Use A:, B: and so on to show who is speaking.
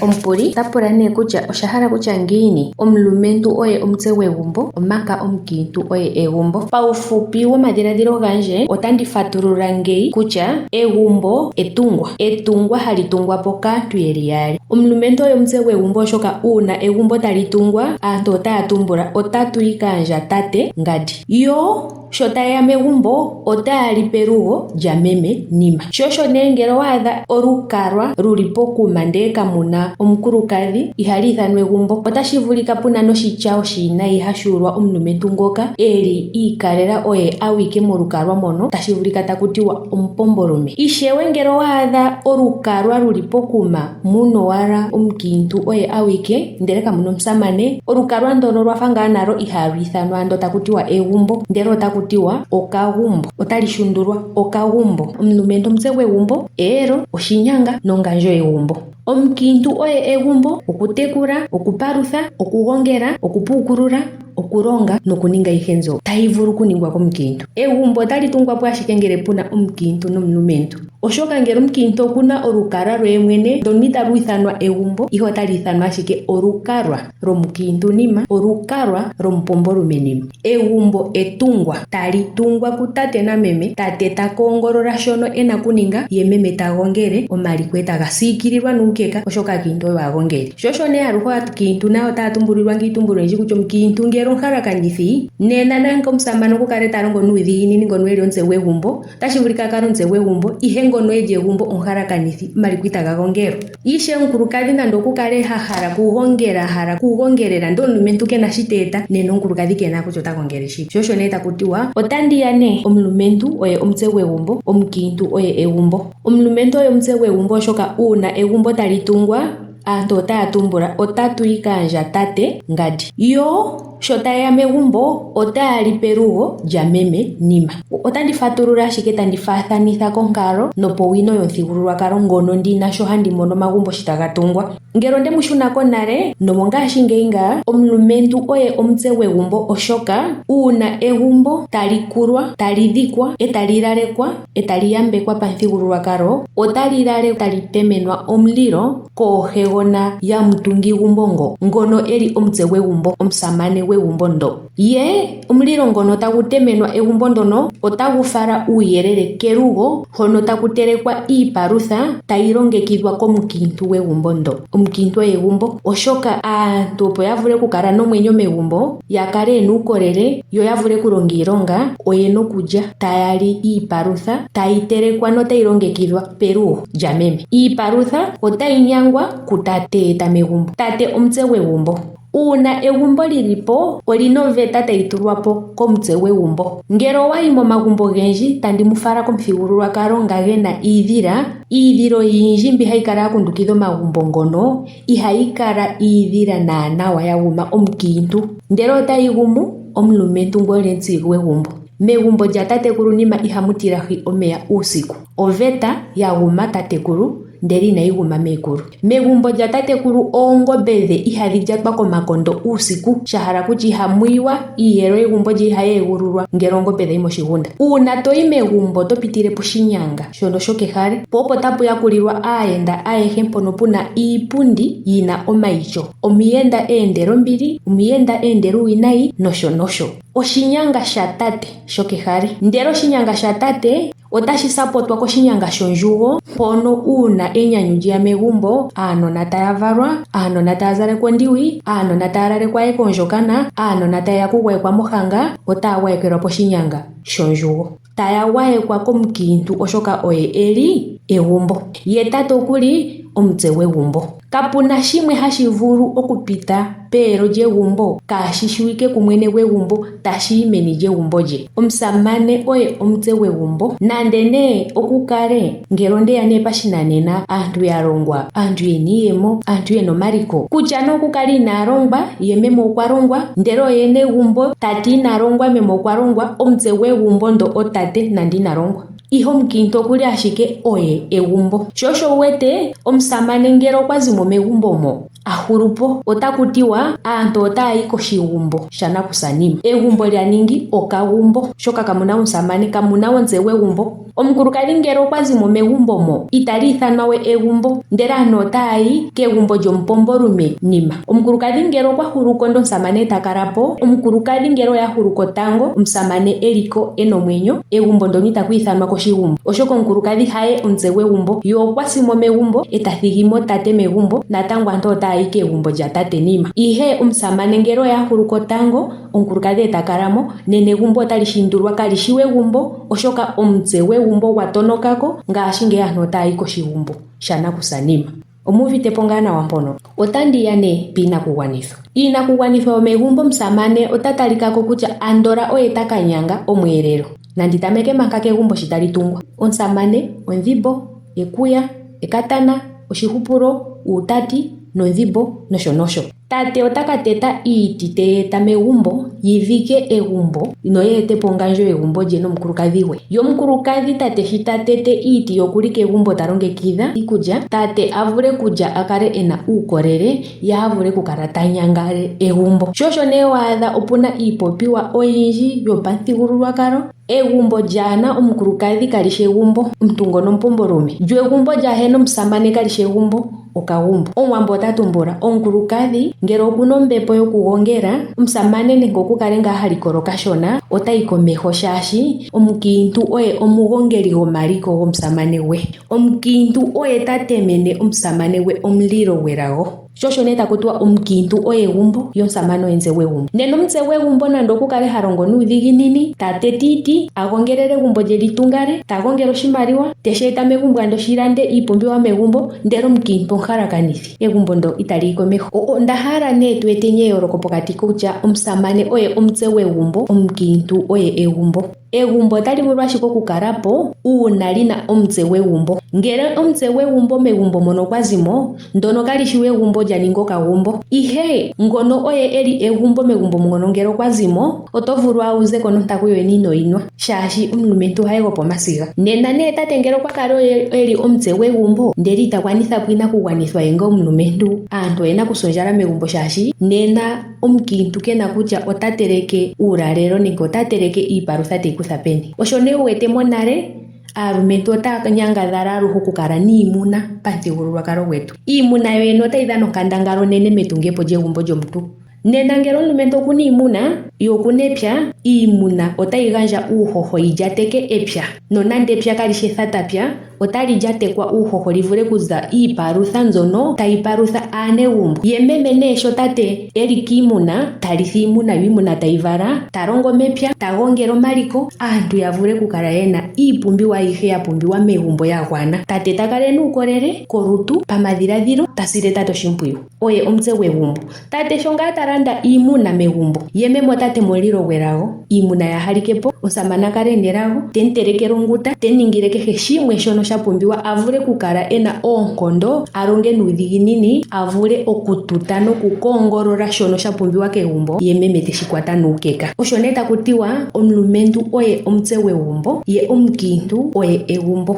A: Omukuli tapula nee kutya oshahala kutya ngiini omulumentu oye omutse gwegumbo omanga omukiintu oye egumbo. Paufupi womadhiladhilo gandje otandi fatulula ngeyi kutya egumbo etungwa hali tungwapo kaantu yeli yaali. Omulumentu oye omutse gwegumbo oshoka uuna egumbo tali tungwa aantu otaya tumbula otatu yi kaandja tate ngadi, yo sho tayeya megumbo otaya li pelugo lya meme Nima. Shosho nee ngele owaadha olukalwa luli pokuma ndele kamuna omukulukadhi ihali ithanwa egumbo. Otashi vulika puna noshitya oshiwinayi hashi ulwa omulumentu ngoka eli ikalela oye awike molukalwa mono, tashi vulika takutiwa omupombolume. Ishewe ngele owaadha olukalwa luli pokuma muna owala omukiintu oye awike ndele kamuna omusamane, olukalwa ndono lwafa ngaa nalo ihalu ithanwa ando takutiwa egumbo ndele otakutiwa okagumbo, otali shundulwa okagumbo. Omulumentu omutse gwegumbo, oshinyanga nongandjo yegumbo. Omukiintu oye egumbo, okutekula, okupalutha, okugongela, okupukulula, okulonga nokuninga ihe nzo tayi vulu kuningwa komukiintu. Egumbo otali tungwapo ashike ngele puna omukiintu nomulumentu, oshoka ngele omukiintu okuna olukalwa lwe mwene ndono italu ithanwa egumbo ihe otali ithanwa ashike olukalwa lwomukiintu Nima, olukalwa lwomupombolume Nima. Egumbo etungwa, tali tungwa ku tate na meme, tate ta koongolola shono ena kuninga ye meme ta gongele omaliko etaga siikililwa nuukeka oshoka aakiintu oyo aagongeli. Shosho nee aluhe aakiintu nayo otaya tumbulilwa ngiitumbulu oyindji kutya omukiintu ngele omuhalakanithi nena nange omusamane okukale ta longo nuudhiginini ngono eli omutse gwegumbo tashi vulika kale omutse gwegumbo ihe ngono eli egumbo omuhalakanithi omaliko itaga gongelwa. Ishe omukulukadhi nande okukale hahala kugongelela ndo omulumentu kena shi teeta nena omukulukadhi kena kutya ota gongele shili. Shosho nee takutiwa otandiya nee omulumentu oye omutse gwegumbo, omukiintu oye egumbo. Omulumentu oye omutse gwegumbo oshoka uuna egumbo tali tungwa aantu otaya tumbula otatu yi kaandja tate ngadi, yo sho tayeya megumbo otaya li pelugo lya meme Nima. Otandi fatulula ashike tandi faathanitha konkalo nopowino yomuthigululwakalo ngono ndina sho handi mono magumbo shi taga tungwa. Ngele ondemu shuna konale nomongaashingeyi ngaa omulumentu oye omutse gwegumbo oshoka uuna egumbo tali kulwa, tali dhikwa, etali lalekwa, etali yambekwa pamuthigululwakalo, otali lalekwa, tali temenwa omulilo koohegona ya mutungi gumbo ngono eli omutse gwegumbo, omusamane gwegumbo ndo. Ye omulilo ngono tagu temenwa egumbo ndono otagu fala uuyelele kelugo hono taku telekwa iipalutha tayi longekidhwa komukiintu gwegumbo ndo. Omukiintu oye egumbo oshoka aantu opo ya vule okukala nomwenyo megumbo, ya kale yena uukolele yo ya vule okulonga iilonga, oyena okulya taya li iipalutha tayi telekwa notayi longekidhwa pelugo lya meme. Iipalutha otayi nyangwa ku tate ta megumbo, tate omutse gwegumbo. Uuna egumbo lilipo olina oveta tayi tulwapo komutse gwegumbo. Ngele owayi momagumbo ogendji tandi mufala komuthigululwakalo nga gena iidhila oyindji mbi hayi kala yakundukidha omagumbo ngono ihayi kala iidhila naanawa ya guma omukiintu ndele otayi gumu omulumentu ngono eli omutse gwegumbo. Megumbo lya tatekulu Nima ihamu tilahi omeya uusiku, oveta ya guma tatekulu ndele inayi guma mekulu. Megumbo lya tatekulu oongombe dhe ihadhi lyatwa komakondo uusiku, shahala kutya ihamu yiwa iiyelo yegumbo lye ihayi egululwa ngele oongombe dhayi moshigunda. Uuna toyi megumbo to pitile poshinyanga shono shokehale, po opo tapu yakulilwa aayenda ayehe mpono puna iipundi yina omaityo, omuyenda eendela ombili, omuyenda eendela uuwinayi nosho. Oshinyanga sha tate shokehale, ndele oshinyanga sha tate otashi sapotwa koshinyanga shondjugo mpono uuna enyanyu lyeya megumbo aanona taya valwa, aanona taya zalekwa ondiwi, aanona taya lalekwa ekondjokana, aanona taya kugwayekwa mohanga, otaya gwayekelwa poshinyanga shondjugo. Taya gwayekwa komukiintu oshoka oye eli egumbo, ye tate okuli omutse gwegumbo. Kapuna shimwe hashi vulu okupita peelo lyegumbo kaashi shiwike kumwene gwegumbo tashi yi meni lyegumbo lye. Omusamane oye omutse gwegumbo, nande nee okukale ngele ondeya nee pashinanena aantu ya longwa, aantu yena iiyemo, aantu yena omaliko, kutya nee okukala inaa longwa ye meme okwa longwa ndele oyena egumbo, tate inaa longwa meme okwa longwa, omutse gwegumbo ndo otate nande inaa longwa. Ihe omukiintu okuli ashike oye egumbo. Shosho wuwete omusamane ngele okwa zimo megumbo mo ahulupo otakutiwa aantu otaayi koshigumbo shanakusanima. Egumbo lya ningi okagumbo, shoka kamuna omusamane, kamuna omutse gwegumbo. Omukulukadhi ngele okwazimo megumbo mo itali ithanwa we egumbo, ndele aantu otaayi kegumbo lyomupombolume nima. Omukulukadhi ngele okwa huluko ndele omusamane takalapo, omukulukadhi ngele oya huluko tango omusamane eliko ena omwenyo, egumbo ndono itaku ithanwa koshigumbo, oshoka omukulukadhi haye omutse gwegumbo, yo okwasimo megumbo eta thigimo tate megumbo, natango aantu otaayi kegumbo lya tate nima. Ihe omusamane ngele oya huluko tango omukulukadhi eta kalamo, nene egumbo otali shindulwa kalishi wegumbo, oshoka omutse gwegumbo gwatonokako, ngaashi ngele aantu otaayi koshigumbo shanakusanima. Omuuvitepo ngaa nawa mpono. Otandiya nee piinakugwanithwa. Iinakugwanithwa yomegumbo omusamane otatalikako kutya andola oye takanyanga omweelelo. Nandi tameke manga kegumbo shi tali tungwa. Omusamane ondhimbo, ekuya, ekatana, oshihupulo, uutati nondhimbo nosho nosho. Tate otaka teta iiti teeta megumbo yivike egumbo noyeetepo ongandjo yegumbo lye nomukulukadhi gwe. Yo omukulukadhi tate shi tatete iiti yokulika egumbo talongekidha iikulya, tate avule kulya akale ena uukolele, ye avule kukala tanyangale egumbo. Shosho nee waadha opuna iipopiwa oyindji yopamuthigululwakalo. Egumbo lyaana omukulukadhi kalishi egumbo, omuntu ngono omupombolume. Lyo egumbo lyahena omusamane kalishi egumbo, okagumbo. Omuwambo otatumbula omukulukadhi ngele okuna ombepo yokugongela, omusamane nenge okukale ngaa halikolo kashona otayi komeho, shaashi omukiintu oye omugongeli gomaliko gomusamane gwe. Omukiintu oye tatemene omusamane gwe omulilo gwelago. Shosho nee takutiwa omukiintu oye egumbo, yo omusamane oye omutse gwegumbo. Nena omutse gwegumbo nando okukale halongo nuudhiginini, tatete iiti, agongelele egumbo lye litungale, tagongele oshimaliwa, tesheeta megumbo ando shilande iipumbiwa megumbo, ndele omukiintu omuhalakanithi, egumbo ndo itali yi komeho. Ndahala nee tuwete eyooloko pokati kutya omusamane oye omutse gwegumbo, omukiintu oye egumbo. Egumbo otali vulu ashike okukalapo uuna lina omutse gwegumbo. Ngele omutse gwegumbo megumbo mono kwazimo, ndono kalishi wegumbo lya ninga okagumbo. Ihe ngono oye eli egumbo megumbo mono ngele okwazimo, oto vulu awuzeko nontaku yoye inoyinwa, shaashi omulumentu haye gopomasiga. Nena nee tate ngele okwa kala eli omutse gwegumbo ndele itagwanithapo iinakugwanithwa ye omulumentu, aantu oyena kusondjala megumbo, shaashi nena omukiintu kena kutya otateleke uulalelo nenge otateleke iipalutha kutha peni. Osho nee uwete monale aalumentu otaya nyangadhala aluhe okukala niimuna pamuthigululwakalo gwetu. Iimuna yoyene otayi dhana onkandangala onene metungepo lyegumbo lyomuntu. Nena ngele omulumentu okuna iimuna yo okuna epya, iimuna otayi gandja uuhoho yilyateke epya. Nonande epya kalishi ethatapya, otali lyatekwa uuhoho livule kuza iipalutha nzono tayi palutha aanegumbo. Ye meme nee sho tate eli kiimuna, talitha iimuna yo iimuna tayi vala, talongo mepya, tagongela omaliko, aantu yavule kukala yena iipumbiwa ayihe yapumbiwa megumbo yagwana. Tate takala ena uukolele kolutu, pamadhiladhilo, tasile tate oshimpwiyu. Oye omutse gwegumbo. Tate sho ngaa talanda iimuna megumbo, ye meme otate molilo gwelago, iimuna yahalikepo, omusamane akale enelago, temutelekele onguta, teningile kehe shimwe shono shapumbiwa, avule kukala ena oonkondo, alonge nuudhiginini, avule okututa nokukongolola shono shapumbiwa kegumbo, ye meme teshikwata nuukeka. Osho nee takutiwa omulumentu oye omutse gwegumbo, ye omukiintu oye egumbo.